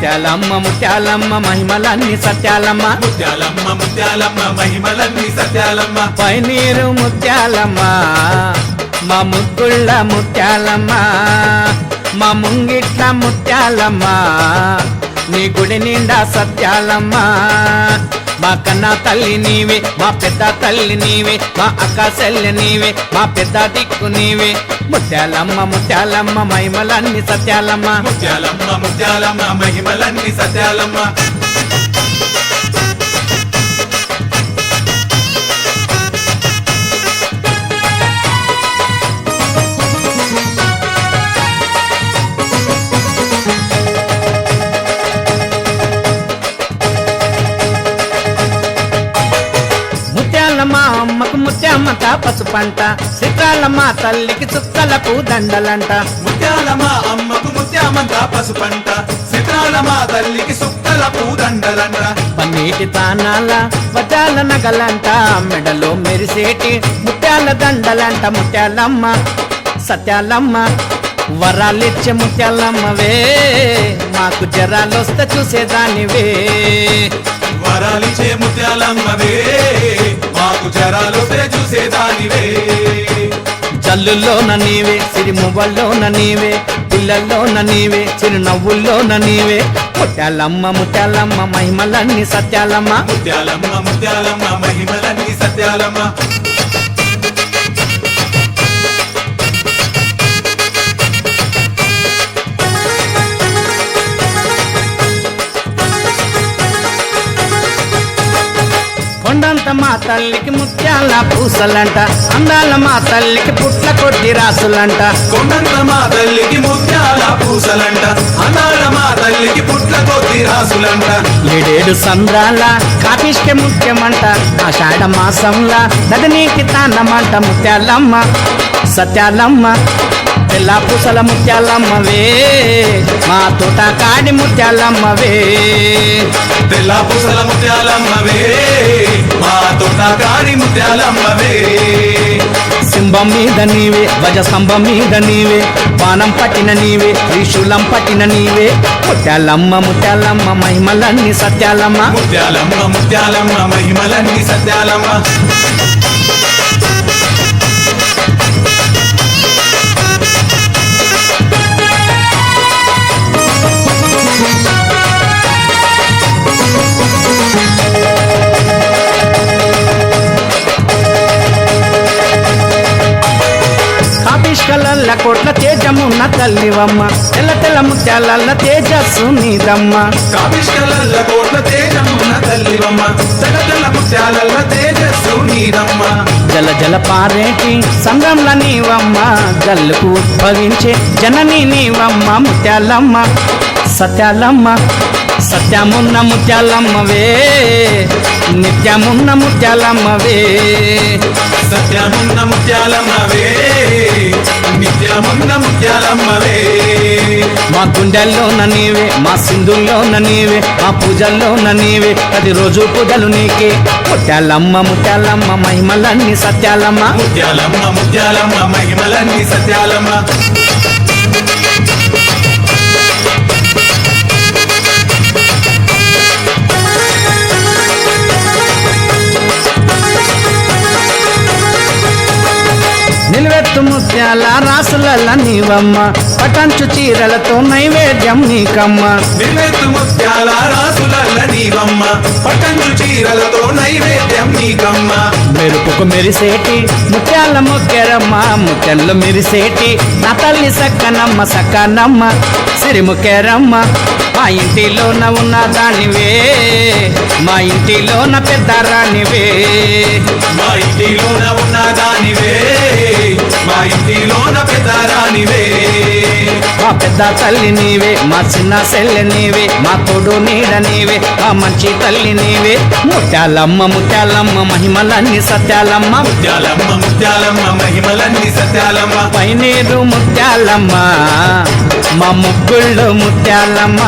ముత్యాలమ్మ ముత్యాలమ్మ మహిమలన్నీ సత్యాలమ్మ ముత్యాలమ్మ ముత్యాలమ్మ మహిమలన్నీ సత్యాలమ్మ పైనీరు ముత్యాలమ్మ మా ముగ్గుళ్ళ ముత్యాలమ్మ మా ముంగిట్ల ముత్యాలమ్మ నీ గుడి నిండా సత్యాలమ్మ మా కన్నా తల్లి నీవే మా పెద్ద తల్లి నీవే మా అక్క చెల్లి నీవే మా పెద్ద దిక్కు నీవే ముత్యాలమ్మ ముత్యాలమ్మ మహిమలన్నీ సత్యాలమ్మ ముత్యాలమ్మ ముత్యాలమ్మ మహిమలన్నీ సత్యాలమ్మ ముత్యాలమ్మ అమ్మకు ముత్యామ్మత పసుపంట చిత్రాలమ్మ తల్లికి చుక్కలకు దండలంట ముత్యాలమ్మ అమ్మకు ముత్యామంత పసుపంట చిత్రాలమ్మ తల్లికి సుక్కల పూదండలంట పన్నీటి తానాల వజాల నగలంట మెడలో మెరిసేటి ముత్యాల దండలంట ముత్యాలమ్మ సత్యాలమ్మ వరాలిచ్చే ముత్యాలమ్మవే మాకు జరాలొస్తే చూసేదానివే వరాలిచ్చే ముత్యాలమ్మవే మాకు జరాలొస్తే చూసేదానివే జల్లుల్లోన నీవే సిరిమువ్వల్లోన నీవే పిల్లల్లోన నీవే చిరునవ్వుల్లోన నీవే ముత్యాలమ్మ ముత్యాలమ్మ మహిమలన్నీ సత్యాలమ్మ ముత్యాలమ్మ ముత్యాలమ్మ మహిమలన్నీ సత్యాలమ్మ కొండంత మా తల్లికి ముత్యాల పూసలంట అందాల మా తల్లికి పుట్ల కొద్ది రాసులంట కొండంత మా తల్లికి ముత్యాల పూసలంట అన్నాళ్ళ మా తల్లికి పుట్ల కొద్ది రాసులంట ఏడేడు సంద్రాల కాపిష్కే ముఖ్యమంట ఆషాఢ మాసంలా నదనీకి తాండమంట ముత్యాలమ్మ సత్యాలమ్మ పిల్ల పూసల ముత్యాలమ్మవే మా తోట కాడి ముత్యాలమ్మవే తెల్ల పూసల ముత్యాలమ్మవే మా తోట కాడి ముత్యాలమ్మవే సింహం మీద నీవే వజ స్తంభం మీద నీవే పానం పట్టిన నీవే త్రిశూలం పట్టిన నీవే ముత్యాలమ్మ ముత్యాలమ్మ మహిమలన్నీ సత్యాలమ్మ ముత్యాలమ్మ ముత్యాలమ్మ మహిమలన్నీ సత్యాలమ్మ కాపిష్కలల్ల కోట్ల తేజమున్న తల్లివమ్మ తెల్ల తెల్ల ముత్యాలల్ల తేజస్సు నీదమ్మ కాపిష్కలల్ల కోట్ల తేజమున్న తల్లివమ్మ తెల్ల తెల్ల ముత్యాలల్ల తేజస్సు నీదమ్మ జల జల పారేటి సంగంల నీవమ్మ జల్లుకు ఉద్భవించే జనని నీవమ్మ ముత్యాలమ్మ సత్యాలమ్మ సత్యమున్న ముత్యాలమ్మవే నిత్యమున్న ముత్యాలమ్మవే సత్యమున్న ముత్యాలమ్మవే నిత్యమున్న ముత్యాలమ్మవే మా గుండెల్లోన నీవే మా సింధుల్లోన నీవే మా పూజల్లోన నీవే ప్రతిరోజు పూజలు నీకే ముత్యాలమ్మ ముత్యాలమ్మ మహిమలన్నీ సత్యాలమ్మ ముత్యాలమ్మ ముత్యాలమ్మ మహిమలన్నీ సత్యాలమ్మ నిలువెత్తు ముత్యాల రాసులల్ల నీవమ్మ పటంచు చీరలతో నైవేద్యం నీకమ్మ నిలువెత్తు ముత్యాల రాసులల్ల నీవమ్మ పట్టంచు చీరలతో నైవేద్యం నీకమ్మ మెరుపుకు మెరిసేటి ముత్యాల ముక్కెరమ్మ ముత్యాలు మెరిసేటి నా తల్లి సక్కనమ్మ సక్కనమ్మ సిరిముక్కెరమ్మ మా ఇంటిలోన ఉన్న దానివే మా ఇంటిలోన పెద్ద రానివే మా ఇంటిలోన ఉన్న దానివే మా ఇంటిలోన పెద్ద రానివే మా పెద్ద తల్లి నీవే మా చిన్న చెల్లి నీవే మా తోడు నీడ నీవే మా మంచి తల్లి నీవే ముత్యాలమ్మ ముత్యాలమ్మ మహిమలన్నీ సత్యాలమ్మ ముత్యాలమ్మ ముత్యాలమ్మ మహిమలన్నీ సత్యాలమ్మ పైనీరు ముత్యాలమ్మ మా ముగ్గుళ్ళు ముత్యాలమ్మ